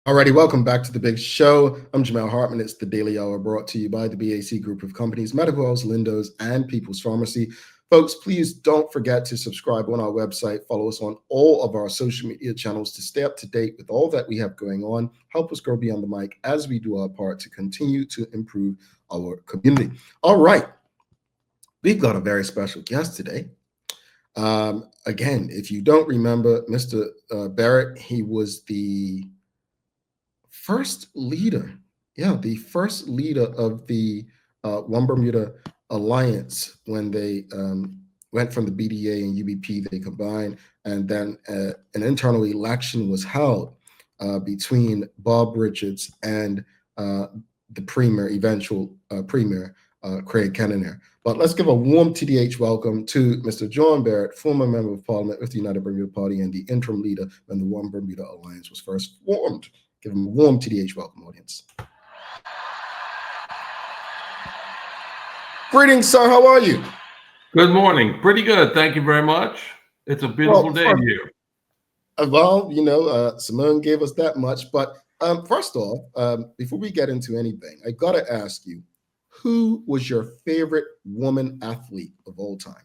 Alrighty, welcome back to the big show. I'm Jamel Hartman. It's the Daily Hour brought to you by the BAC Group of Companies, Medical House, Lindos, and People's Pharmacy. Folks, please don't forget to subscribe on our website. Follow us on all of our social media channels to stay up to date with all that we have going on. Help us grow beyond the mic as we do our part to continue to improve our community. All right, we've got a very special guest today. Again, if you don't remember, Mr. Barritt, he was the first leader of the One Bermuda Alliance when they went from the BDA and UBP, they combined, and then an internal election was held between Bob Richards and the premier, eventual premier, Craig Kennener. But let's give a warm TDH welcome to Mr. John Barritt, former member of parliament with the United Bermuda Party and the interim leader when the One Bermuda Alliance was first formed. Give him a warm TDH welcome, audience. Greetings, sir. How are you? Good morning. Pretty good. Thank you very much. It's a beautiful day here. Well, Simone gave us that much. But first off, before we get into anything, I got to ask you, who was your favorite woman athlete of all time?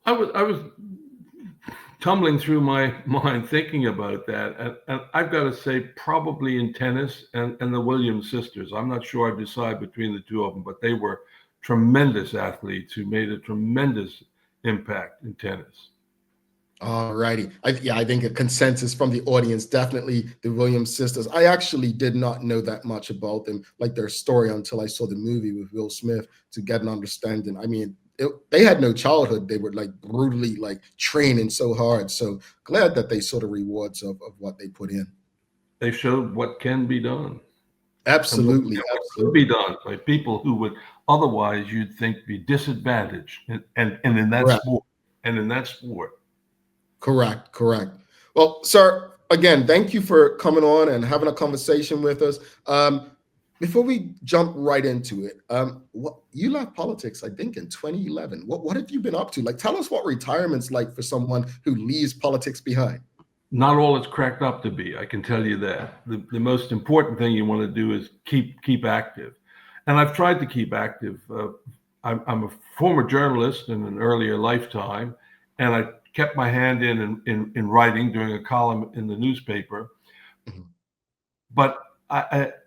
I was tumbling through my mind thinking about that, and I've got to say probably in tennis and the Williams sisters. I'm not sure I decide between the two of them, but they were tremendous athletes who made a tremendous impact in tennis. All righty. I think a consensus from the audience, definitely the Williams sisters. I actually did not know that much about them, like their story, until I saw the movie with Will Smith to get an understanding. I mean, they had no childhood. They were like brutally like training so hard. So glad that they saw the rewards of what they put in. They showed what can be done. Absolutely. What could be done by people who would otherwise you'd think be disadvantaged and in that Correct. sport. And in that sport. Correct. Well, sir, again, thank you for coming on and having a conversation with us. Before we jump right into it, you left politics, I think, in 2011. What have you been up to? Like, tell us what retirement's like for someone who leaves politics behind. Not all it's cracked up to be, I can tell you that. The most important thing you want to do is keep active. And I've tried to keep active. I'm a former journalist in an earlier lifetime, and I kept my hand in writing, doing a column in the newspaper. Mm-hmm. But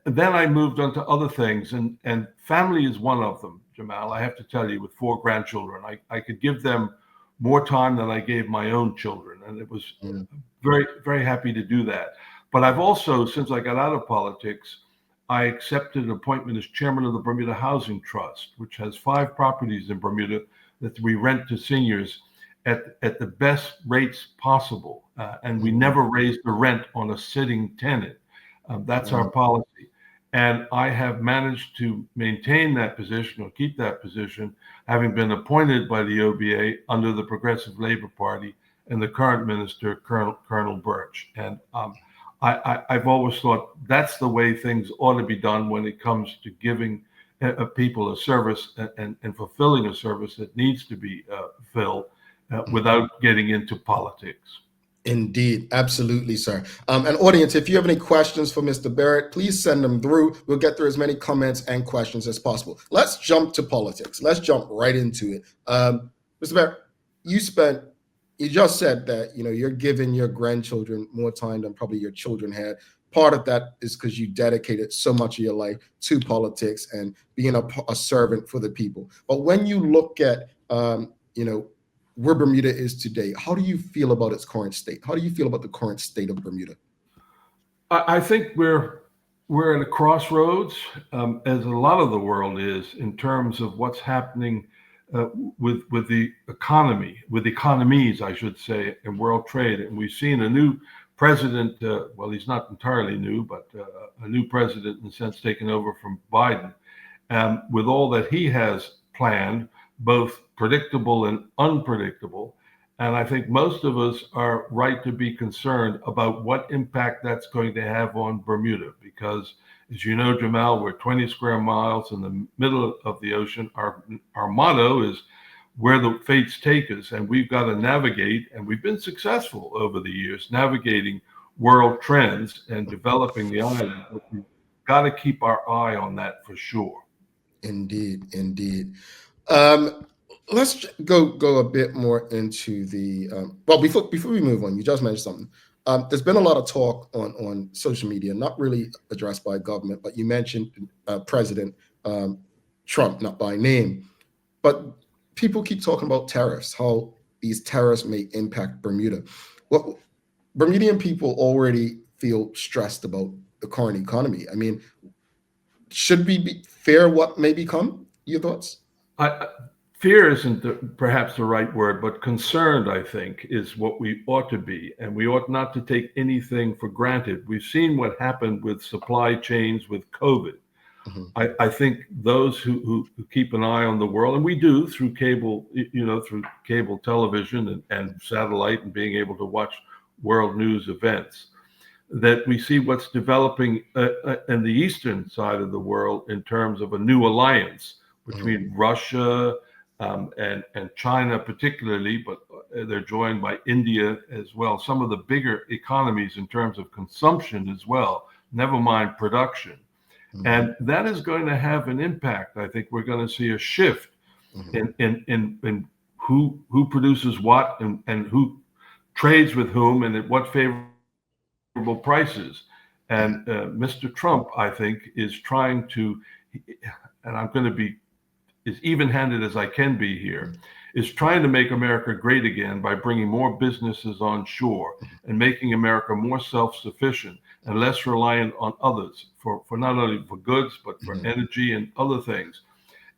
then I moved on to other things, and family is one of them, Jamel. I have to tell you, with 4 grandchildren, I could give them more time than I gave my own children, and it was very, very happy to do that. But I've also, since I got out of politics, I accepted an appointment as chairman of the Bermuda Housing Trust, which has 5 properties in Bermuda that we rent to seniors at the best rates possible, and we never raise the rent on a sitting tenant. That's our policy. And I have managed to maintain that position or keep that position, having been appointed by the OBA under the Progressive Labor Party and the current minister, Colonel Birch. And I've always thought that's the way things ought to be done when it comes to giving people a service and fulfilling a service that needs to be filled without getting into politics. Indeed. Absolutely, sir. And audience, if you have any questions for Mr. Barritt, please send them through. We'll get through as many comments and questions as possible. Let's jump to politics. Let's jump right into it. Mr. Barritt, you just said that, you're giving your grandchildren more time than probably your children had. Part of that is because you dedicated so much of your life to politics and being a servant for the people. But when you look at, where Bermuda is today, how do you feel about its current state? How do you feel about the current state of Bermuda? I think we're at a crossroads, as a lot of the world is, in terms of what's happening with the economy, with economies, I should say, in world trade. And we've seen a new president, well, he's not entirely new, but a new president in a sense taken over from Biden, with all that he has planned, both predictable and unpredictable. And I think most of us are right to be concerned about what impact that's going to have on Bermuda, because as you know, Jamel, we're 20 square miles in the middle of the ocean. Our motto is where the fates take us, and we've got to navigate, and we've been successful over the years navigating world trends and developing the island. But we've got to keep our eye on that for sure. Indeed, indeed. Um, let's go a bit more into the well, before we move on, you just mentioned something. There's been a lot of talk on social media, not really addressed by government, but you mentioned President um, Trump, not by name, but people keep talking about tariffs, how these tariffs may impact Bermuda. Well, Bermudian people already feel stressed about the current economy. I mean, should we be fear what may become? Your thoughts? I, fear isn't perhaps the right word, but concerned, I think, is what we ought to be. And we ought not to take anything for granted. We've seen what happened with supply chains with COVID. Mhm. I think those who keep an eye on the world, and we do through cable, through cable television and satellite and being able to watch world news events, that we see what's developing in the eastern side of the world in terms of a new alliance between Russia and China particularly, but they're joined by India as well. Some of the bigger economies in terms of consumption as well, never mind production. Mhm. And that is going to have an impact. I think we're going to see a shift Mhm. in who produces what and who trades with whom and at what favorable prices. And Mr. Trump, I think, is trying to, and I'm going to be as even-handed as I can be here, is trying to make America great again by bringing more businesses on shore and making America more self-sufficient and less reliant on others for not only for goods, but for Mhm. energy and other things.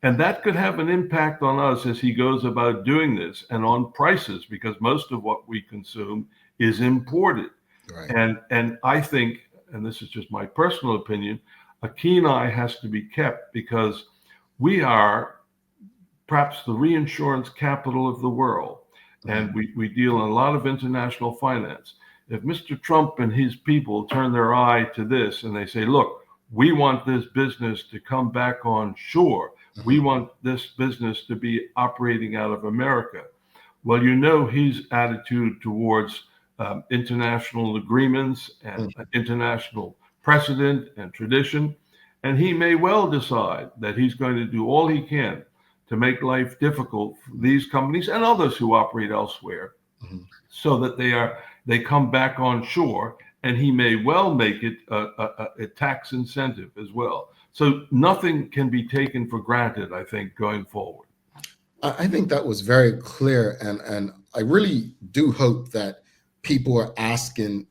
And that could have an impact on us as he goes about doing this and on prices, because most of what we consume is imported. Right. And I think, and this is just my personal opinion, a keen eye has to be kept because we are perhaps the reinsurance capital of the world. And we deal in a lot of international finance. If Mr. Trump and his people turn their eye to this and they say, look, we want this business to come back on shore. We Mhm. want this business to be operating out of America. Well, you know his attitude towards international agreements and Mhm. international precedent and tradition. And he may well decide that he's going to do all he can to make life difficult for these companies and others who operate elsewhere Mhm. so that they come back on shore, and he may well make it a tax incentive as well. So nothing can be taken for granted, I think, going forward. I think that was very clear, and I really do hope that people are asking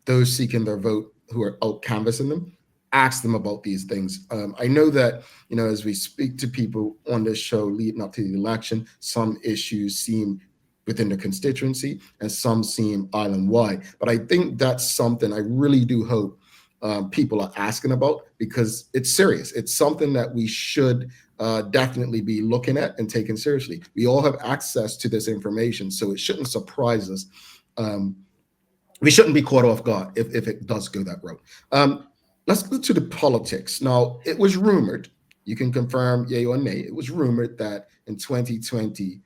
those seeking their vote who are out canvassing them, ask them about these things. I know that as we speak to people on this show leading up to the election, some issues seem within the constituency and some seem island wide. But I think that's something I really do hope people are asking about, because it's serious. It's something that we should definitely be looking at and taking seriously. We all have access to this information, so it shouldn't surprise us. Um, we shouldn't be caught off guard if it does go that route. Let's go to the politics. Now, it was rumored, you can confirm yay or nay, it was rumored that in 2020,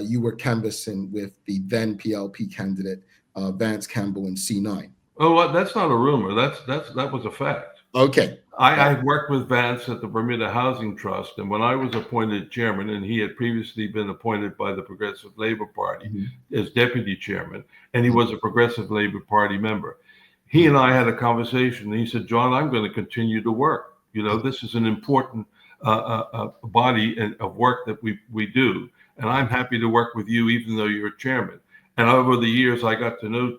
you were canvassing with the then PLP candidate, Vance Campbell in C9. Oh, well, that's not a rumor. That was a fact. Okay. I worked with Vance at the Bermuda Housing Trust, and when I was appointed chairman, and he had previously been appointed by the Progressive Labor Party Mhm. as deputy chairman, and he Mhm. was a Progressive Labor Party member. He and I had a conversation, and he said, John, I'm going to continue to work. This is an important body of work that we do, and I'm happy to work with you, even though you're chairman. And over the years, I got to know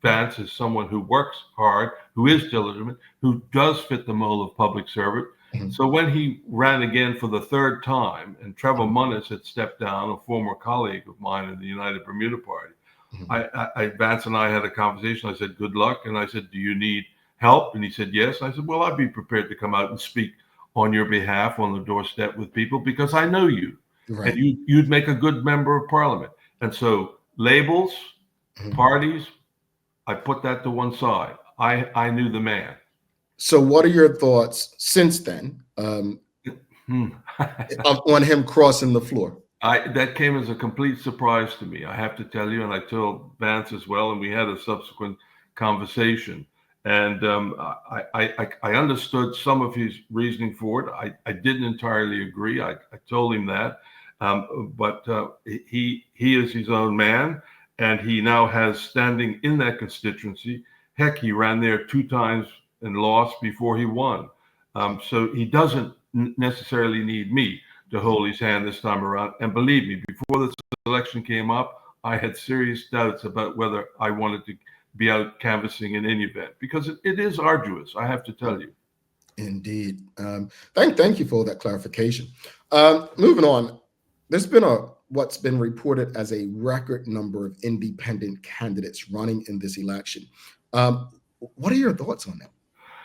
Vance is someone who works hard, who is diligent, who does fit the mold of public servant. Mhm. So when he ran again for the third time, and Trevor Munnis had stepped down, a former colleague of mine in the United Bermuda Party, Mhm. Vance and I had a conversation. I said, good luck. And I said, do you need help? And he said, yes. I said, well, I'd be prepared to come out and speak on your behalf on the doorstep with people because I know you. And Right. you'd make a good member of parliament. And so labels, Mhm. parties, I put that to one side. I knew the man. So, what are your thoughts since then Hmm. on him crossing the floor? That came as a complete surprise to me. I have to tell you, and I told Vance as well, and we had a subsequent conversation. And I understood some of his reasoning for it. I didn't entirely agree. I told him that. But he is his own man, and he now has standing in that constituency. Heck, he ran there 2 times and lost before he won. So he doesn't necessarily need me to hold his hand this time around. And believe me, before this election came up, I had serious doubts about whether I wanted to be out canvassing in any event, because it is arduous, I have to tell you. Indeed. Thank you for that clarification. Moving on, there's been what's been reported as a record number of independent candidates running in this election. What are your thoughts on that?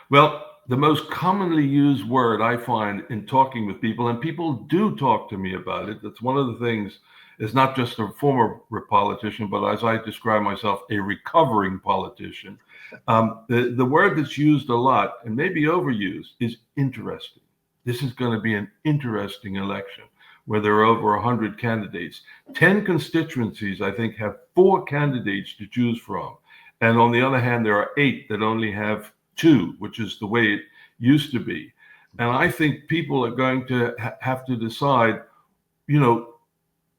Well, the most commonly used word I find in talking with people, and people do talk to me about it, that's one of the things, is not just a former politician, but as I describe myself, a recovering politician. The word that's used a lot, and maybe overused, is interesting. This is going to be an interesting election where there are over 100 candidates. 10 constituencies, I think, have 4 candidates to choose from. And on the other hand, there are 8 that only have 2, which is the way it used to be. And I think people are going to have to decide,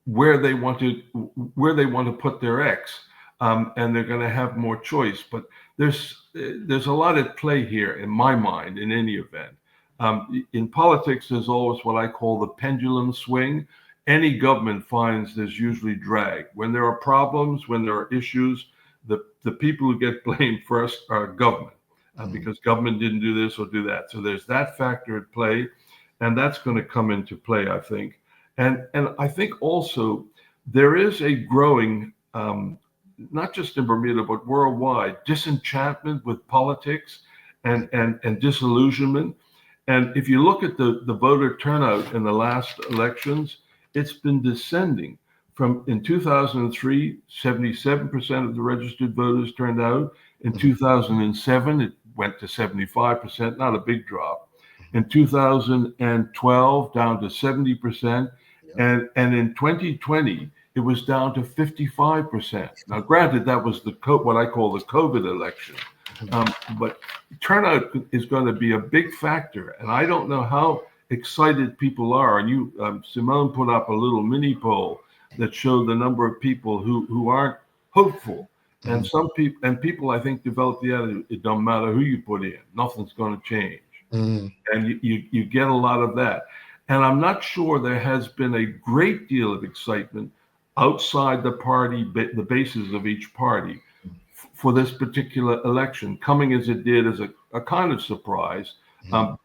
where they want to put their X, and they're going to have more choice. But there's a lot at play here, in my mind, in any event. In politics, there's always what I call the pendulum swing. Any government finds there's usually drag. When there are problems, when there are issues, the people who get blamed first are government, because government didn't do this or do that. So there's that factor at play, and that's going to come into play, I think. And I think also there is a growing, not just in Bermuda, but worldwide, disenchantment with politics and disillusionment. And if you look at the voter turnout in the last elections, it's been descending. From in 2003, 77% of the registered voters turned out. In 2007, it went to 75%, not a big drop. In 2012, down to 70%. And in 2020, it was down to 55%. Now, granted, that was what I call the COVID election. But turnout is going to be a big factor. And I don't know how excited people are. And Simone put up a little mini poll that showed the number of people who aren't hopeful. And people, I think, develop the attitude, it don't matter who you put in, nothing's going to change. And you get a lot of that. And I'm not sure there has been a great deal of excitement outside the party, the bases of each party, for this particular election, coming as it did as a kind of surprise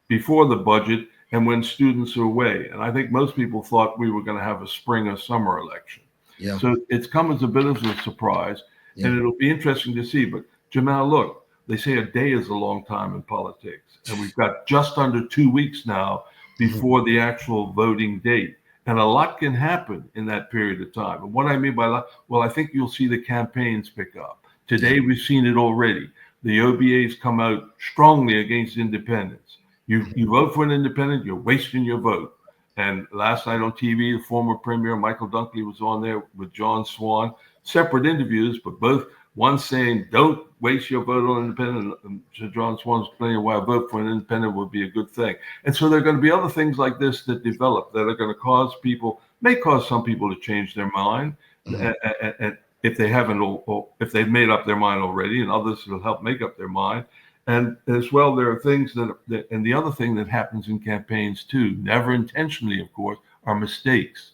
before the budget and when students are away. And I think most people thought we were going to have a spring or summer election. Yeah. So it's come as a bit of a surprise, and it'll be interesting to see. But Jamel, look, they say a day is a long time in politics, and we've got just under 2 weeks now before the actual voting date. And a lot can happen in that period of time. And what I mean by that, well, I think you'll see the campaigns pick up. Today, we've seen it already. The OBA's come out strongly against independents. You vote for an independent, you're wasting your vote. And last night on TV, the former Premier Michael Dunkley was on there with John Swan, separate interviews, but both, one saying, don't waste your vote on an independent. And John Swan's explaining why a vote for an independent would be a good thing. And so there are going to be other things like this that develop that are going to may cause some people to change their mind. And if they haven't, or if they've made up their mind already, and others will help make up their mind. And as well, there are things and the other thing that happens in campaigns too, never intentionally, of course, are mistakes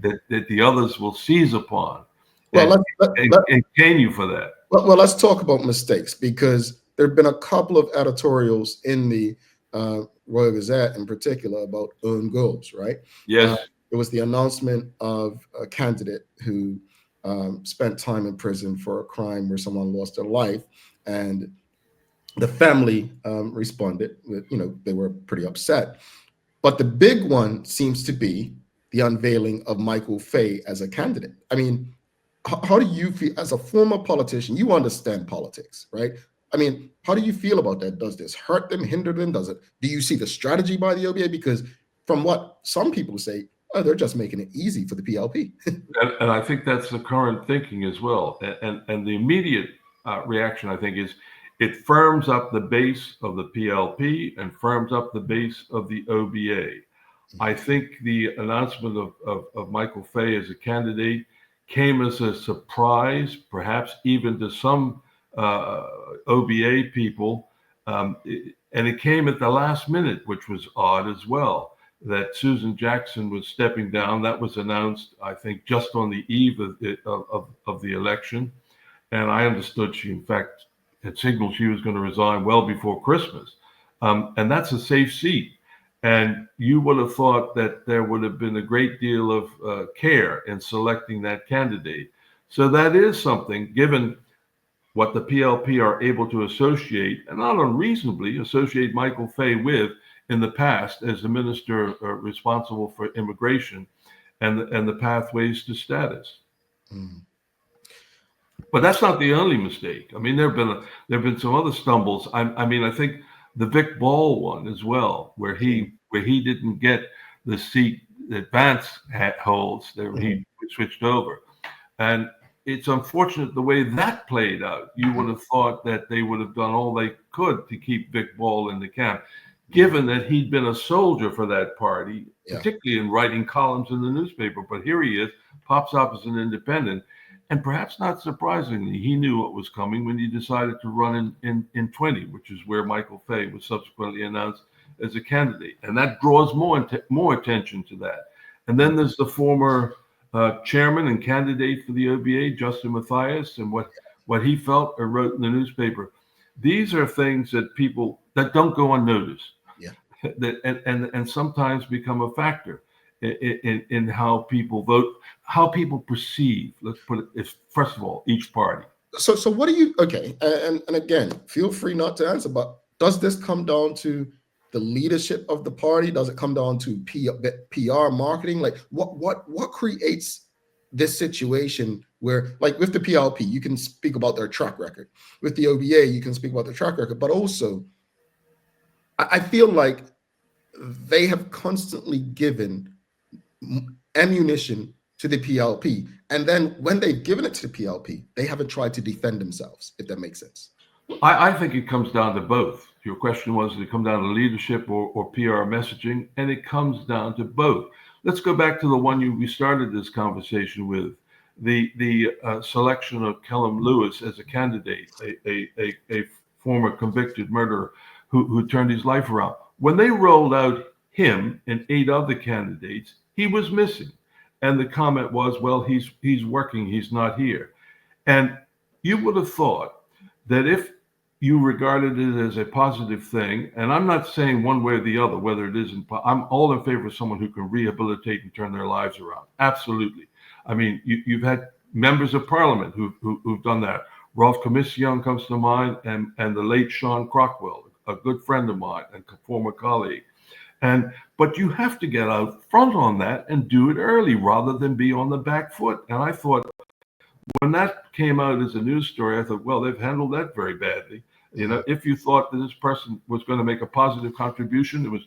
that the others will seize upon. Well, and cane you for that. Well, let's talk about mistakes, because there have been a couple of editorials in the Royal Gazette in particular about own goals, right? Yes. It was the announcement of a candidate who spent time in prison for a crime where someone lost their life, and the family responded with, they were pretty upset. But the big one seems to be the unveiling of Michael Fay as a candidate. I mean, how do you feel as a former politician? You understand politics, right? I mean, how do you feel about that? Does this hurt them, hinder them? Do you see the strategy by the OBA? Because from what some people say, they're just making it easy for the PLP. And I think that's the current thinking as well. And the immediate reaction, I think, is it firms up the base of the PLP and firms up the base of the OBA. I think the announcement of Michael Fay as a candidate came as a surprise, perhaps even to some OBA people. And it came at the last minute, which was odd as well, that Susan Jackson was stepping down. That was announced, I think, just on the eve of the election. And I understood she, in fact, had signaled she was going to resign well before Christmas. And that's a safe seat. And you would have thought that there would have been a great deal of care in selecting that candidate. So that is something, given what the PLP are able to associate, and not unreasonably associate Michael Fay with in the past as the minister responsible for immigration and the pathways to status. Mm. But that's not the only mistake. I mean, there have been some other stumbles. I mean, I think the Vic Ball one as well, where he didn't get the seat that Vance holds, that he switched over, and it's unfortunate the way that played out. You would have thought that they would have done all they could to keep Vic Ball in the camp, given that he'd been a soldier for that party, particularly in writing columns in the newspaper. But here he is, pops up as an independent. And perhaps not surprisingly, he knew what was coming when he decided to run in 20, which is where Michael Fay was subsequently announced as a candidate. And that draws more attention to that. And then there's the former chairman and candidate for the OBA, Justin Mathias, and what he felt or wrote in the newspaper. These are things that people that don't go unnoticed, and sometimes become a factor in how people vote, how people perceive. Let's put it, first of all, each party. So what do you? Okay, and again, feel free not to answer. But does this come down to the leadership of the party? Does it come down to PR marketing? Like what creates this situation where, like with the PLP, you can speak about their track record. With the OBA, you can speak about their track record. But also, I feel like they have constantly given ammunition to the PLP, and then when they've given it to the PLP, they haven't tried to defend themselves, if that makes sense. I think it comes down to both. Your question was, does it come down to leadership or PR messaging? And it comes down to both. Let's go back to the one we started this conversation with, the selection of Kellum Lewis as a candidate, a former convicted murderer who turned his life around. When they rolled out him and 8 other candidates, he was missing. And the comment was, well, he's working, he's not here. And you would have thought that if you regarded it as a positive thing, and I'm not saying one way or the other, whether it isn't, I'm all in favor of someone who can rehabilitate and turn their lives around. Absolutely. I mean, you've had members of parliament who've done that. Rolf Commission comes to mind, and the late Sean Crockwell, a good friend of mine and former colleague. But you have to get out front on that and do it early rather than be on the back foot. And I thought, when that came out as a news story, I thought, well, they've handled that very badly. You know, if you thought that this person was going to make a positive contribution, it was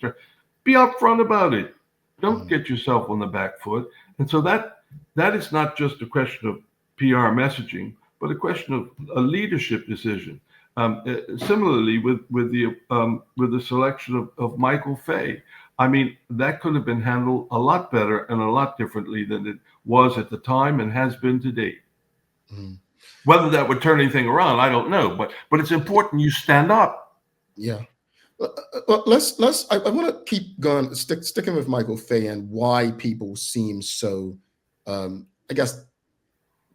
be upfront about it. Don't get yourself on the back foot. And so that is not just a question of PR messaging, but a question of a leadership decision. Similarly, with the selection of Michael Fay, I mean, that could have been handled a lot better and a lot differently than it was at the time and has been to date. Mm. Whether that would turn anything around, I don't know, but it's important you stand up. Yeah. Let's. I want to keep going, sticking with Michael Fay and why people seem so, I guess,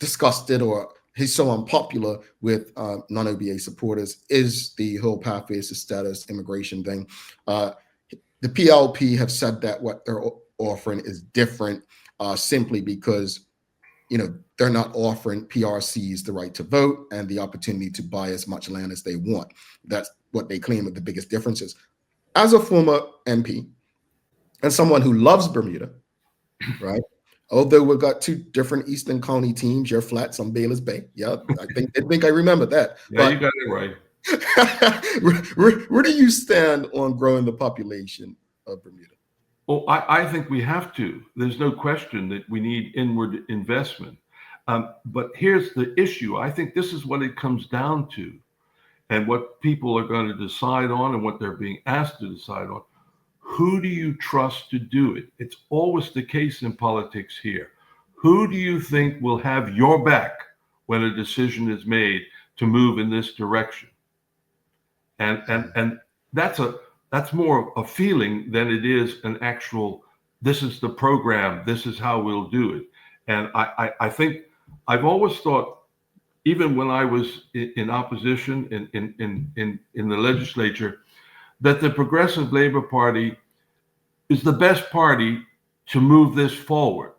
disgusted or he's so unpopular with non-OBA supporters is the whole pathways to status immigration thing. The PLP have said that what they're offering is different simply because, you know, they're not offering PRCs the right to vote and the opportunity to buy as much land as they want. That's what they claim are the biggest differences. As a former MP and someone who loves Bermuda, right? Although we've got 2 different Eastern County teams, your flats on Baylor's Bay. Yeah, I think I remember that. Yeah, but you got it right. Where do you stand on growing the population of Bermuda? Well, I think we have to. There's no question that we need inward investment. But here's the issue. I think this is what it comes down to, and what people are going to decide on, and what they're being asked to decide on. Who do you trust to do it? It's always the case in politics here. Who do you think will have your back when a decision is made to move in this direction? And that's more a feeling than it is an actual, this is the program, this is how we'll do it. And I think I've always thought, even when I was in opposition in the legislature, that the Progressive Labor Party is the best party to move this forward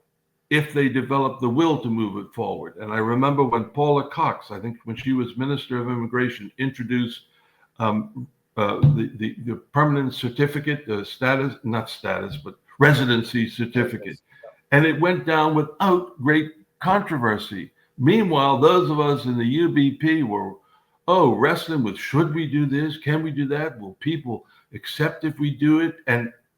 if they develop the will to move it forward. And I remember when Paula Cox, I think when she was Minister of Immigration, introduced the permanent certificate, but residency certificate. And it went down without great controversy. Meanwhile, those of us in the UBP were, wrestling with, should we do this? Can we do that? Will people accept if we do it?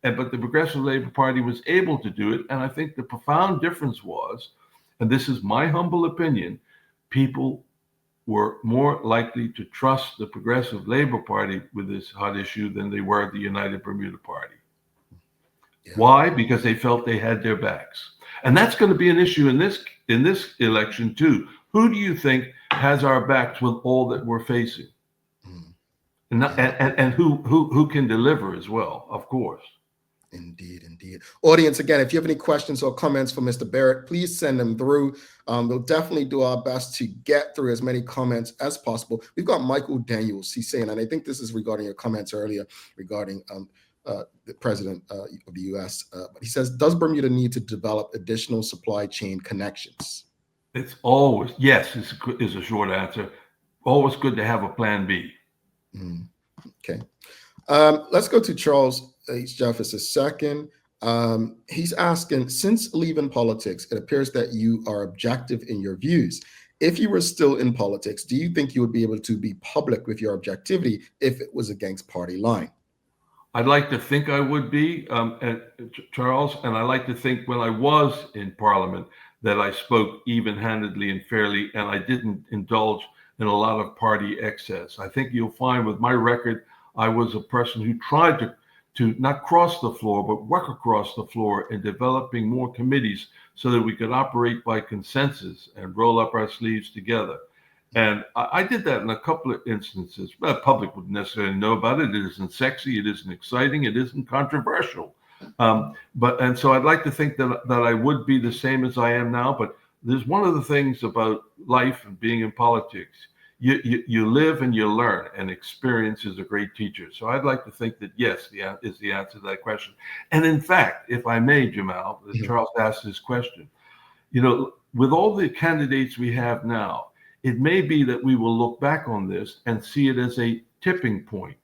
But the Progressive Labor Party was able to do it. And I think the profound difference was, and this is my humble opinion, people were more likely to trust the Progressive Labor Party with this hot issue than they were the United Bermuda Party. Yeah. Why? Because they felt they had their backs. And that's going to be an issue in this election too. Who do you think has our backs with all that we're facing? And who can deliver as well, of course. Indeed. Audience, again, if you have any questions or comments for Mr. Barritt, please send them through. We'll definitely do our best to get through as many comments as possible. We've got Michael Daniels. He's saying, and I think this is regarding your comments earlier regarding the president of the U.S. But he says, does Bermuda need to develop additional supply chain connections? It's always, yes, is a short answer. Always good to have a plan B. Okay. Let's go to Charles H. Jeffers II. He's asking, since leaving politics, it appears that you are objective in your views. If you were still in politics, do you think you would be able to be public with your objectivity if it was against party line? I'd like to think I would be, Charles, and I like to think when I was in Parliament that I spoke even-handedly and fairly, and I didn't indulge in a lot of party excess. I think you'll find with my record, I was a person who tried to not cross the floor, but work across the floor in developing more committees so that we could operate by consensus and roll up our sleeves together. And I did that in a couple of instances. The public wouldn't necessarily know about it. It isn't sexy. It isn't exciting. It isn't controversial. And so I'd like to think that I would be the same as I am now. But there's one of the things about life and being in politics. You live and you learn, and experience is a great teacher. So I'd like to think that yes, is the answer to that question. And in fact, if I may, Jamel, Charles asked this question, with all the candidates we have now, it may be that we will look back on this and see it as a tipping point.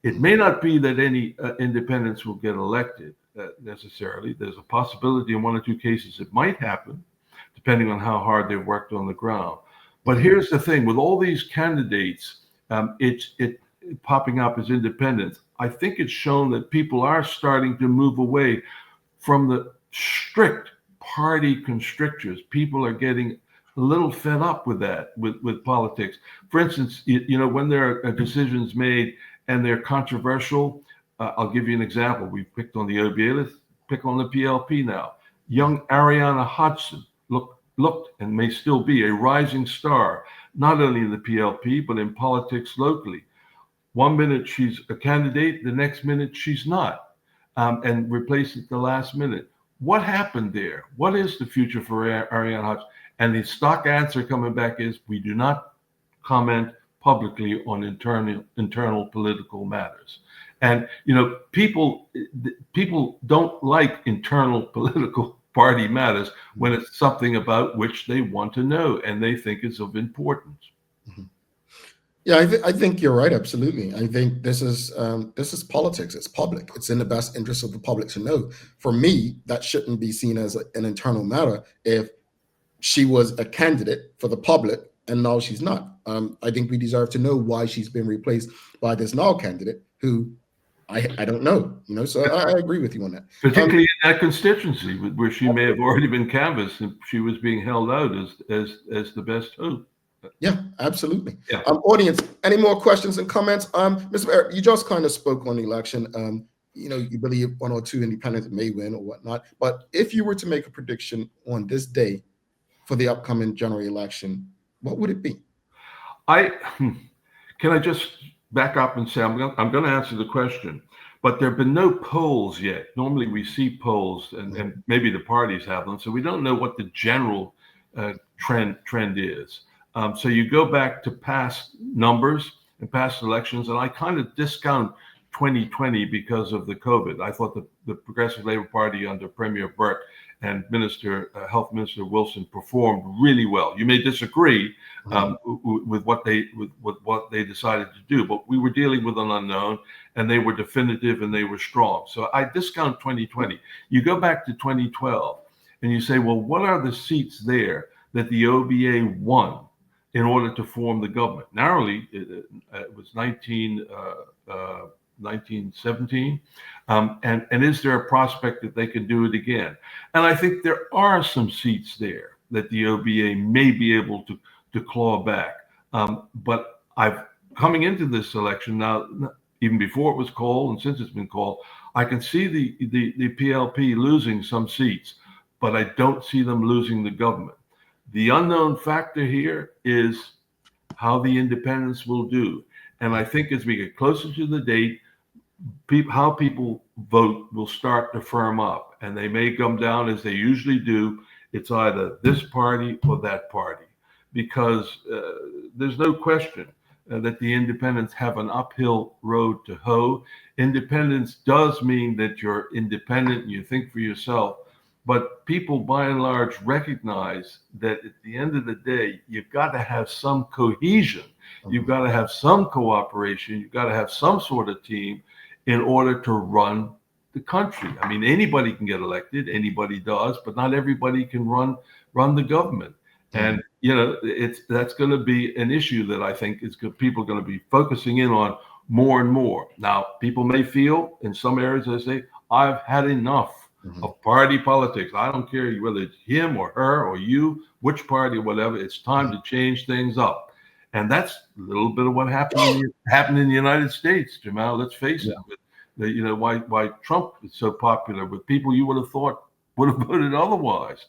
It may not be that any independents will get elected necessarily. There's a possibility in one or two cases it might happen, depending on how hard they've worked on the ground. But here's the thing, with all these candidates, it's popping up as independents, I think it's shown that people are starting to move away from the strict party constrictors. People are getting a little fed up with that, with politics. For instance, when there are decisions made and they're controversial, I'll give you an example. We picked on the OBA, let's pick on the PLP now. Young Ariana Hodgson looked and may still be a rising star, not only in the PLP, but in politics locally. One minute she's a candidate, the next minute she's not, and replaced at the last minute. What happened there? What is the future for Ariana Hodgson? And the stock answer coming back is, we do not comment publicly on internal political matters. And, people don't like internal political party matters when it's something about which they want to know and they think is of importance. Yeah, I think you're right. Absolutely. I think this is politics. It's public. It's in the best interest of the public to know. For me, that shouldn't be seen as an internal matter. If she was a candidate for the public and now she's not, I think we deserve to know why she's been replaced by this now candidate who I don't know, so I agree with you on that. Particularly in that constituency where she may have already been canvassed and she was being held out as the best hope. Yeah, absolutely. Yeah. Audience, any more questions and comments? Mr. Barritt, you just kind of spoke on the election. You believe one or two independents may win or whatnot. But if you were to make a prediction on this day for the upcoming general election, what would it be? Can I just back up and say I'm going to answer the question, but there have been no polls yet. Normally we see polls, and maybe the parties have them, so we don't know what the general trend is. So you go back to past numbers and past elections, and I kind of discount 2020 because of the COVID. I thought the Progressive Labor Party under Premier Burt and Health Minister Wilson performed really well. You may disagree with what they decided to do, but we were dealing with an unknown, and they were definitive and they were strong. So I discount 2020. You go back to 2012, and you say, well, what are the seats there that the OBA won in order to form the government? Narrowly, it was 1917. And is there a prospect that they can do it again? And I think there are some seats there that the OBA may be able to claw back. But coming into this election now, even before it was called and since it's been called, I can see the PLP losing some seats, but I don't see them losing the government. The unknown factor here is how the independents will do. And I think as we get closer to the date, how people vote will start to firm up, and they may come down as they usually do. It's either this party or that party, because there's no question that the independents have an uphill road to hoe. Independence does mean that you're independent and you think for yourself, but people by and large recognize that at the end of the day, you've got to have some cohesion. You've got to have some cooperation. You've got to have some sort of team in order to run the country. I mean, anybody can get elected, anybody does, but not everybody can run the government. And that's going to be an issue that I think people are going to be focusing in on more and more. Now, people may feel in some areas, they say, I've had enough of party politics. I don't care whether it's him or her or you, which party or whatever. It's time to change things up. And that's a little bit of what happened in the United States, Jamel. Let's face it. Why Trump is so popular with people you would have thought would have voted otherwise.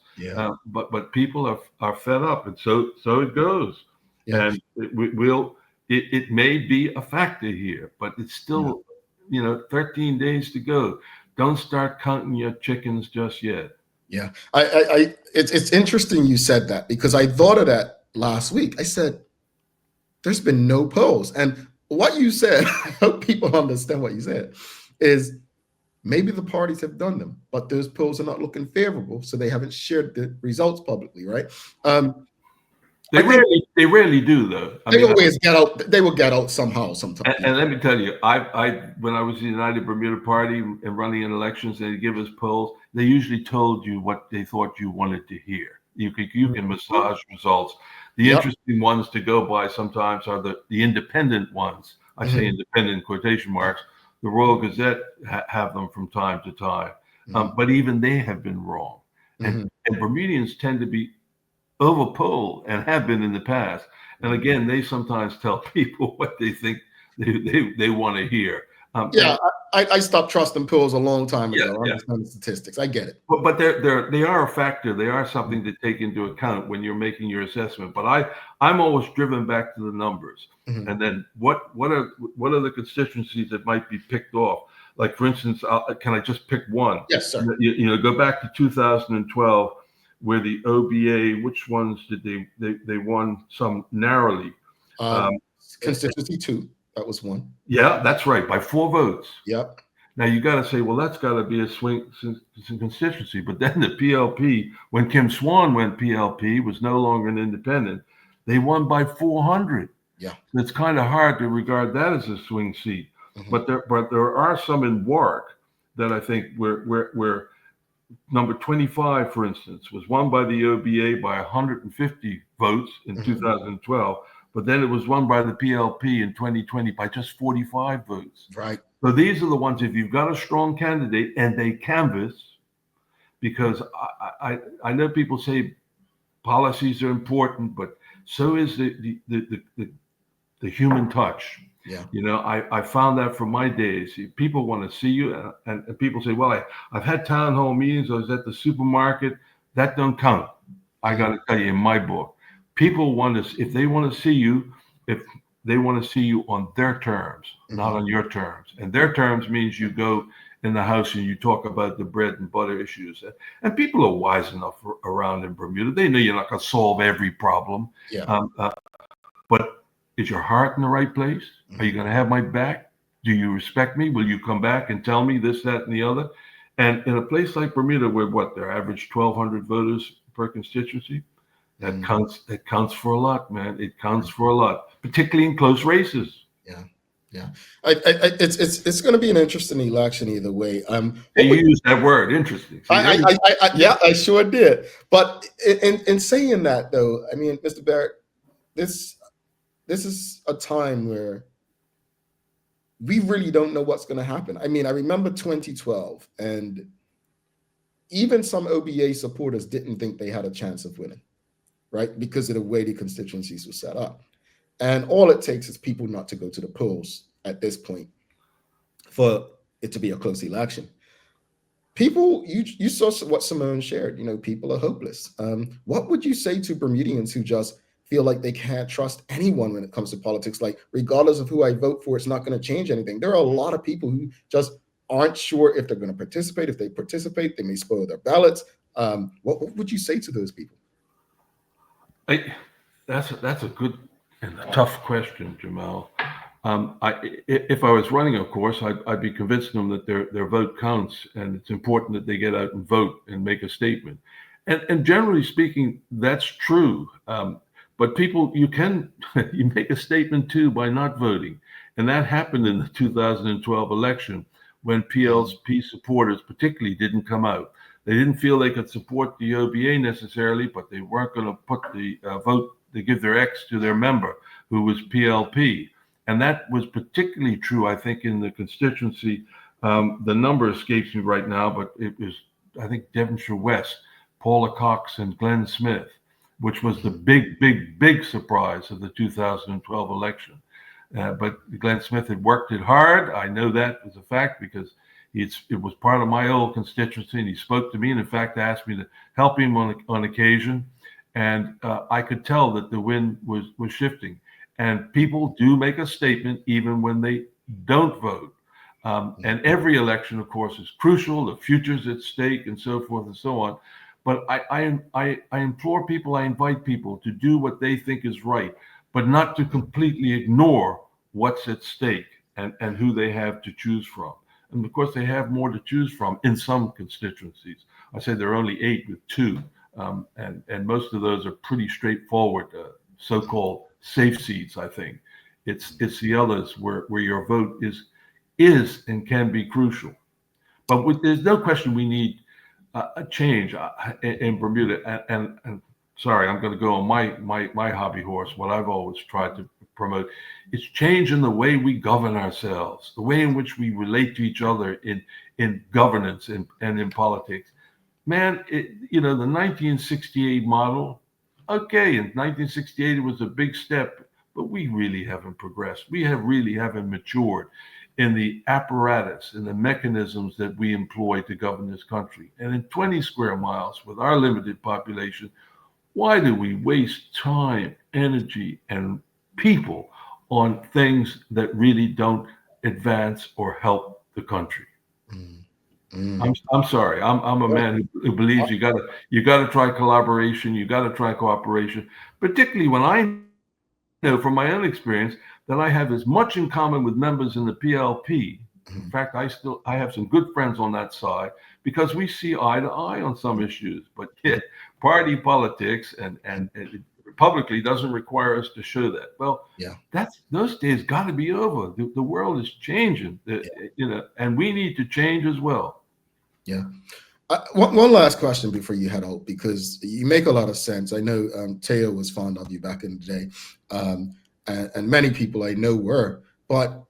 But people are fed up, and so it goes. And it may be a factor here, but it's still 13 days to go. Don't start counting your chickens just yet. Yeah, it's interesting you said that, because I thought of that last week. I said, there's been no polls. And what you said, I hope people understand what you said, is maybe the parties have done them, but those polls are not looking favorable, so they haven't shared the results publicly, right? They rarely do, though. They will get out somehow, sometime. And let me tell you, when I was in the United Bermuda Party and running in elections, they give us polls. They usually told you what they thought you wanted to hear. You can massage results. The interesting ones to go by sometimes are the independent ones. I say independent in quotation marks. The Royal Gazette have them from time to time. But even they have been wrong. And Bermudians tend to be overpolled and have been in the past. And again, they sometimes tell people what they think they want to hear. I stopped trusting polls a long time ago. I understand the statistics. I get it. But they are a factor. They are something to take into account when you're making your assessment. But I'm always driven back to the numbers. And then what are the constituencies that might be picked off? Like, for instance, can I just pick one? Yes, sir. Go back to 2012, where the OBA, which ones did they won some narrowly? Constituency 2. That was one. Yeah, that's right, by 4 votes. Yep. Now you got to say, well, that's got to be a swing constituency. But then the PLP, when Kim Swan went PLP, was no longer an independent. They won by 400. Yeah, it's kind of hard to regard that as a swing seat. But there are some in Warwick that I think where number 25, for instance, was won by the OBA by 150 votes in 2012. but then it was won by the PLP in 2020 by just 45 votes. Right. So these are the ones, if you've got a strong candidate and they canvass, because I know people say policies are important, but so is the human touch. Yeah. You know, I found that from my days. People want to see you, and people say, well, I've had town hall meetings, I was at the supermarket. That don't count. I got to tell you, in my book, people want to, if they want to see you, if they want to see you on their terms, not on your terms. And their terms means you go in the house and you talk about the bread and butter issues. And people are wise enough around in Bermuda. They know you're not going to solve every problem. Yeah. But is your heart in the right place? Are you going to have my back? Do you respect me? Will you come back and tell me this, that, and the other? And in a place like Bermuda, where their average 1,200 voters per constituency, that counts. That counts for a lot, man. It counts for a lot, particularly in close races. Yeah. Yeah. It's going to be an interesting election either way. You used that word, interesting. Yeah, I sure did. But in saying that, though, I mean, Mr. Barritt, this is a time where we really don't know what's going to happen. I mean, I remember 2012, and even some OBA supporters didn't think they had a chance of winning, right? Because of the way the constituencies were set up. And all it takes is people not to go to the polls at this point for it to be a close election. People, you saw what Simone shared, you know, people are hopeless. What would you say to Bermudians who just feel like they can't trust anyone when it comes to politics? Like, regardless of who I vote for, it's not going to change anything. There are a lot of people who just aren't sure if they're going to participate. If they participate, they may spoil their ballots. What would you say to those people? That's a good and a tough question, Jamel. If I was running, of course, I'd be convincing them that their vote counts, and it's important that they get out and vote and make a statement. And generally speaking, that's true. But people, you make a statement too by not voting, and that happened in the 2012 election when PLP supporters, particularly, didn't come out. They didn't feel they could support the OBA necessarily, but they weren't going to put the vote. They give their X to their member, who was PLP. And that was particularly true, I think, in the constituency. The number escapes me right now, but it was, I think, Devonshire West, Paula Cox and Glenn Smith, which was the big surprise of the 2012 election. But Glenn Smith had worked it hard. I know that as a fact because it was part of my old constituency, and he spoke to me, and in fact asked me to help him on occasion. And I could tell that the wind was shifting. And people do make a statement even when they don't vote. And every election, of course, is crucial. The future's at stake, and so forth and so on. But I implore people, I invite people to do what they think is right, but not to completely ignore what's at stake and who they have to choose from. And of course, they have more to choose from in some constituencies. I say there are only 8 with 2. And most of those are pretty straightforward, so-called safe seats. I think it's the others where your vote is and can be crucial. But there's no question we need a change in Bermuda. And sorry, I'm going to go on my hobby horse. What I've always tried to promote is change in the way we govern ourselves, the way in which we relate to each other in governance and in politics. Man, the 1968 model, okay, in 1968 it was a big step, but we really haven't progressed. We really haven't matured in the apparatus and the mechanisms that we employ to govern this country. And in 20 square miles, with our limited population, why do we waste time, energy, and people on things that really don't advance or help the country? I'm sorry. I'm a man who believes you gotta try collaboration. You gotta try cooperation, particularly when I know from my own experience that I have as much in common with members in the PLP. In fact, I have some good friends on that side because we see eye to eye on some issues. But party politics and publicly doesn't require us to show that. Well, those days got to be over. The world is changing, and we need to change as well. Yeah. One last question before you head out, because you make a lot of sense. I know Teo was fond of you back in the day. and many people I know were. But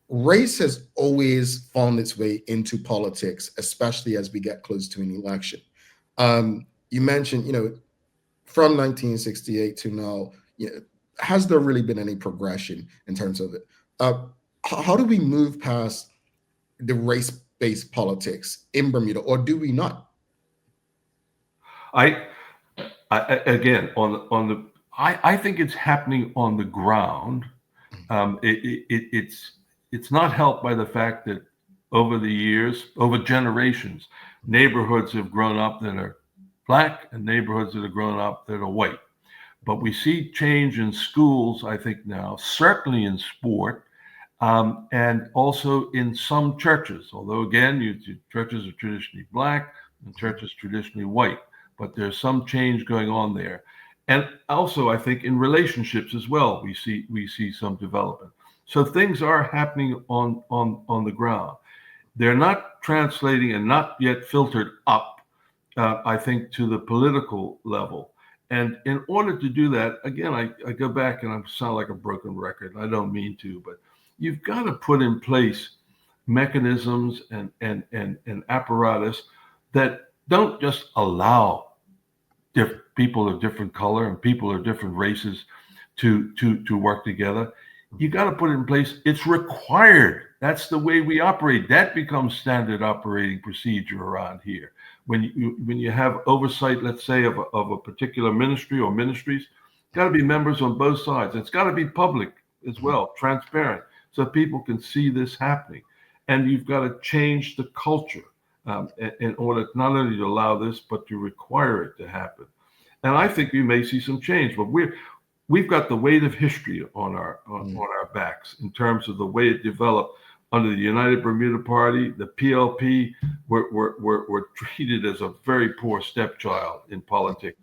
race has always found its way into politics, especially as we get close to an election. You mentioned, from 1968 to now, has there really been any progression in terms of it? How do we move past the race-based politics in Bermuda, or do we not? I, again, I think it's happening on the ground. It's not helped by the fact that over the years, over generations, neighborhoods have grown up that are black and neighborhoods that have grown up that are white. But we see change in schools, I think now, certainly in sport, and also in some churches. Although again, churches are traditionally black and churches traditionally white, but there's some change going on there. And also, I think in relationships as well, we see some development. So things are happening on the ground. They're not translating and not yet filtered up, I think, to the political level. And in order to do that, again, I go back and I sound like a broken record. I don't mean to, but you've got to put in place mechanisms and apparatus that don't just allow people of different color and people of different races to work together. You got to put it in place. It's required. That's the way we operate. That becomes standard operating procedure around here. When you have oversight, let's say, of a particular ministry or ministries, got to be members on both sides. It's got to be public as well, transparent, so people can see this happening. And you've got to change the culture in order not only to allow this, but to require it to happen. And I think we may see some change, but we've got the weight of history on our backs in terms of the way it developed under the United Bermuda Party. The PLP were treated as a very poor stepchild in politics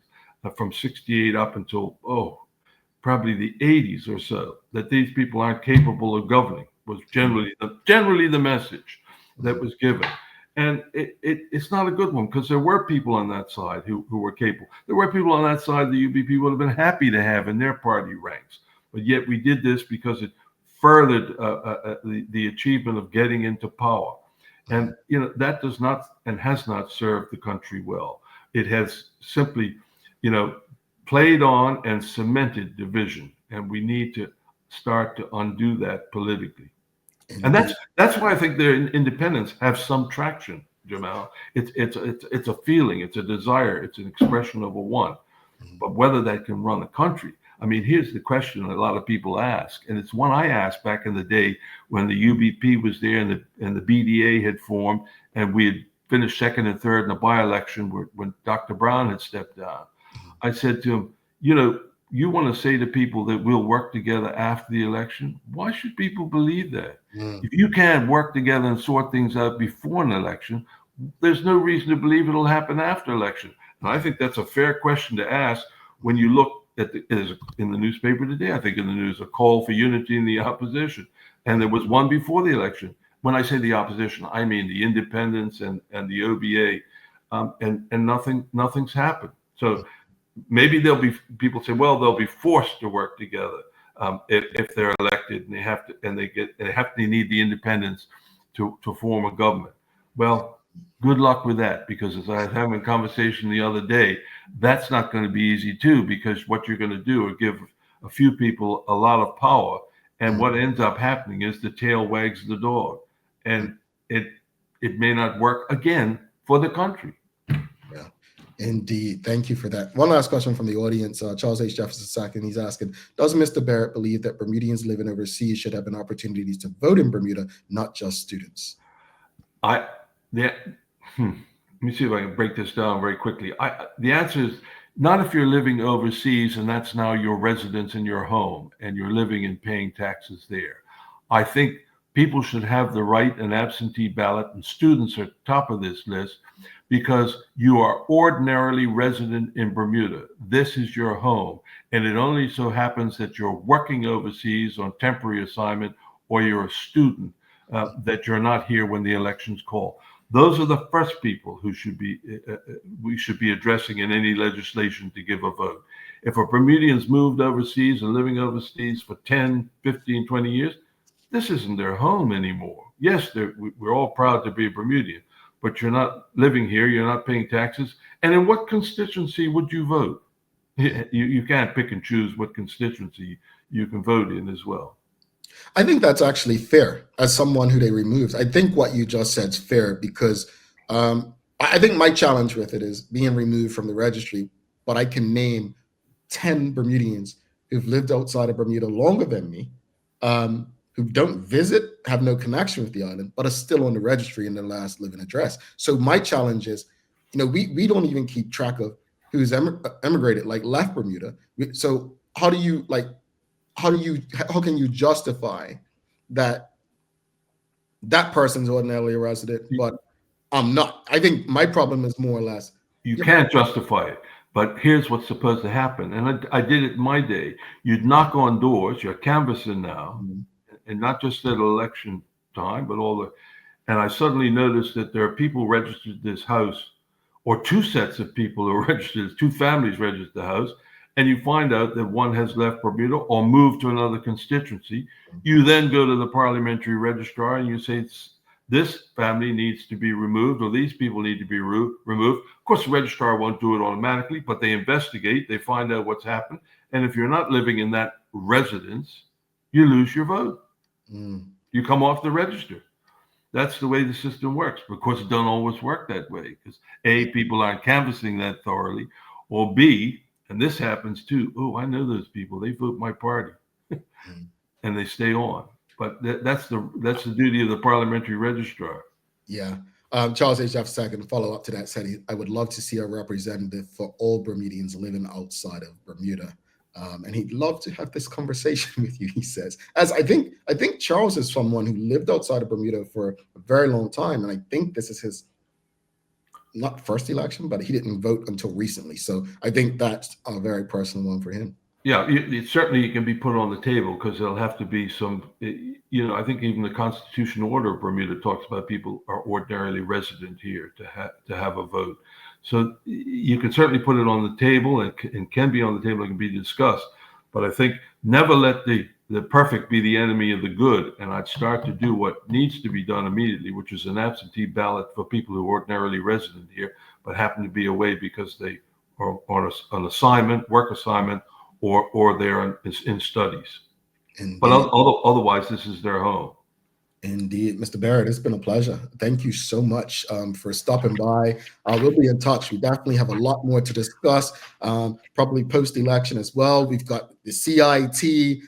from 68 up until, probably the 80s or so, that these people aren't capable of governing was generally the message that was given. And it's not a good one, because there were people on that side who were capable. There were people on that side the UBP would have been happy to have in their party ranks. But yet we did this because it furthered the achievement of getting into power. And that does not and has not served the country well. It has simply, played on and cemented division. And we need to start to undo that politically. And that's why I think their independents have some traction, Jamel. It's a feeling, it's a desire, it's an expression of a want. But whether that can run the country, I mean, here's the question that a lot of people ask, and it's one I asked back in the day when the UBP was there and the BDA had formed, and we had finished second and third in the by-election when Dr. Brown had stepped down. I said to him, you want to say to people that we'll work together after the election? Why should people believe that? If you can't work together and sort things out before an election, there's no reason to believe it'll happen after election. And I think that's a fair question to ask when you look at in the newspaper today. I think in the news, a call for unity in the opposition. And there was one before the election. When I say the opposition, I mean the independents and the OBA, and nothing's happened. So maybe people say, well, they'll be forced to work together if they're elected, and they need the independents to form a government. Well, good luck with that, because as I was having a conversation the other day, that's not going to be easy too, because what you're going to do is give a few people a lot of power, and what ends up happening is the tail wags the dog, and it may not work again for the country. Yeah. Indeed. Thank you for that. One last question from the audience. Charles H. Jefferson II, he's asking, does Mr. Barritt believe that Bermudians living overseas should have an opportunity to vote in Bermuda, not just students? Let me see if I can break this down very quickly. The answer is not if you're living overseas and that's now your residence in your home and you're living and paying taxes there. I think people should have the right an absentee ballot, and students are top of this list, because you are ordinarily resident in Bermuda. This is your home, and it only so happens that you're working overseas on temporary assignment, or you're a student, that you're not here when the elections call. Those are the first people who should be we should be addressing in any legislation to give a vote. If a Bermudian's moved overseas and living overseas for 10, 15, 20 years, this isn't their home anymore. Yes, we're all proud to be a Bermudian, but you're not living here, you're not paying taxes. And in what constituency would you vote? You can't pick and choose what constituency you can vote in as well. I think that's actually fair as someone who they removed. I think what you just said is fair because I think my challenge with it is being removed from the registry, but I can name 10 Bermudians who've lived outside of Bermuda longer than me, who don't visit, have no connection with the island, but are still on the registry in their last living address. So my challenge is, we don't even keep track of who's emigrated, like left Bermuda. So how can you justify that person's ordinarily a resident, but I'm not? I think my problem is more or less. You can't justify it. But here's what's supposed to happen. And I did it in my day. You'd knock on doors, you're canvassing now, and not just at election time, but and I suddenly noticed that there are people registered this house, or two sets of people who are registered, two families registered the house, and you find out that one has left Bermuda or moved to another constituency. You then go to the parliamentary registrar and you say, this family needs to be removed, or these people need to be removed. Of course, the registrar won't do it automatically, but they investigate, they find out what's happened. And if you're not living in that residence, you lose your vote. You come off the register. That's the way the system works. But of course, it don't always work that way because A, people aren't canvassing that thoroughly, or B, and this happens too, oh, I know those people, they vote my party and they stay on. But that's the duty of the parliamentary registrar. Yeah. Charles H. F. Second, follow up to that, said I would love to see a representative for all Bermudians living outside of Bermuda. And he'd love to have this conversation with you, he says. As I think Charles is someone who lived outside of Bermuda for a very long time. And I think this is his not first election, but he didn't vote until recently. So I think that's a very personal one for him. Yeah, certainly it can be put on the table because there'll have to be some, I think even the constitutional order of Bermuda talks about people are ordinarily resident here to have a vote. So you can certainly put it on the table and can be on the table and can be discussed. But I think never let the perfect be the enemy of the good. And I'd start to do what needs to be done immediately, which is an absentee ballot for people who are ordinarily resident here, but happen to be away because they are on an assignment, work assignment, or they're in studies. Indeed. But otherwise, this is their home. Indeed. Mr. Barritt, it's been a pleasure. Thank you so much for stopping by. We'll be in touch. We definitely have a lot more to discuss, probably post-election as well. We've got the CIT,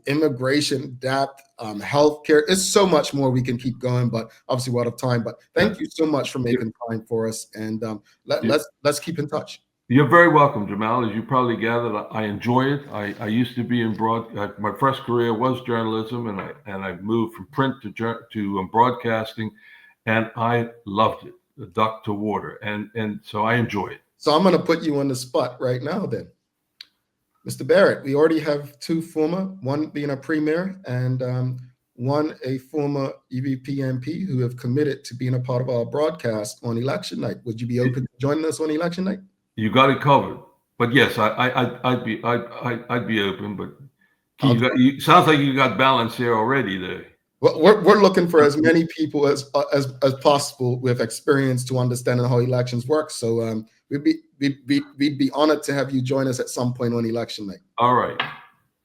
immigration, depth, healthcare. There's so much more we can keep going, but obviously we're out of time. But thank you so much for making time for us, and let's keep in touch. You're very welcome, Jamel. As you probably gathered, I enjoy it. I used to be in my first career was journalism, and I moved from print to broadcasting, and I loved it, the duck to water, and so I enjoy it. So I'm going to put you on the spot right now, then, Mr. Barritt. We already have two former, one being a premier, and one a former EVP MP who have committed to being a part of our broadcast on election night. Would you be open to joining us on election night? You got it covered, but yes, I'd be open. But sounds like you got balance here already. There. Well, we're looking for as many people as possible with experience to understanding how elections work. So we'd be honored to have you join us at some point on election night. All right,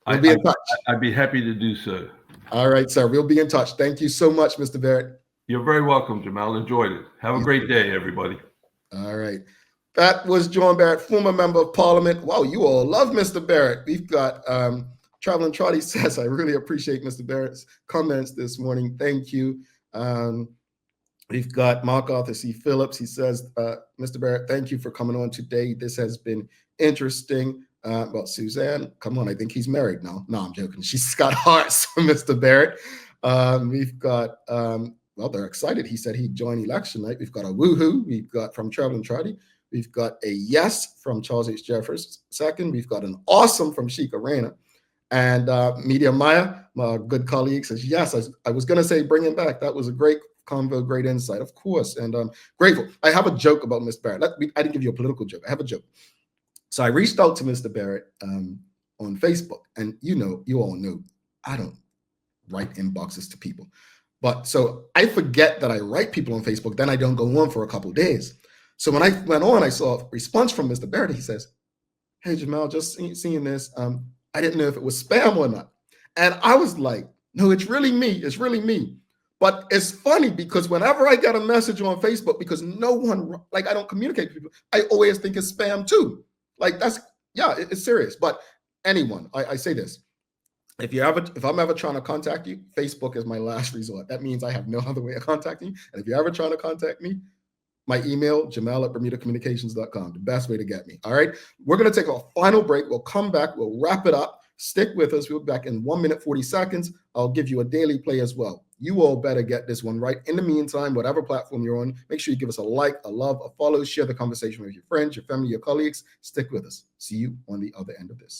we'll be in touch. I'd be happy to do so. All right, sir. We'll be in touch. Thank you so much, Mr. Barritt. You're very welcome, Jamel. Enjoyed it. Have a great day, everybody. All right. That was John Barritt, former member of parliament. Wow, you all love Mr. Barritt. We've got Traveling Trotty says, I really appreciate Mr. Barrett's comments this morning. Thank you. We've got Mark Arthur C. Phillips. He says, Mr. Barritt, thank you for coming on today. This has been interesting. Well, Suzanne, come on. I think he's married now. No, I'm joking. She's got hearts for Mr. Barritt. We've got, well, they're excited. He said he'd join election night. We've got a woohoo. We've got from Traveling Trotty. We've got a yes from Charles H. Jeffers. Second, we've got an awesome from Sheikha Reyna. And Media Maya, my good colleague, says, yes, I was going to say bring him back. That was a great convo, great insight, of course, and grateful. I have a joke about Mr. Barritt. I didn't give you a political joke. I have a joke. So I reached out to Mr. Barritt on Facebook, and you all know, I don't write inboxes to people. But so I forget that I write people on Facebook, then I don't go on for a couple of days. So when I went on, I saw a response from Mr. Barritt. He says, "Hey, Jamel, just seeing this. I didn't know if it was spam or not." And I was like, no, it's really me. It's really me. But it's funny because whenever I get a message on Facebook, because no one, like, I don't communicate with people, I always think it's spam too. Like, it's serious. But anyone, I say this. If I'm ever trying to contact you, Facebook is my last resort. That means I have no other way of contacting you. And if you're ever trying to contact me, my email, jamel@bermudacommunications.com, the best way to get me. All right. We're going to take a final break. We'll come back. We'll wrap it up. Stick with us. We'll be back in 1 minute, 40 seconds. I'll give you a daily play as well. You all better get this one right. In the meantime, whatever platform you're on, make sure you give us a like, a love, a follow, share the conversation with your friends, your family, your colleagues. Stick with us. See you on the other end of this.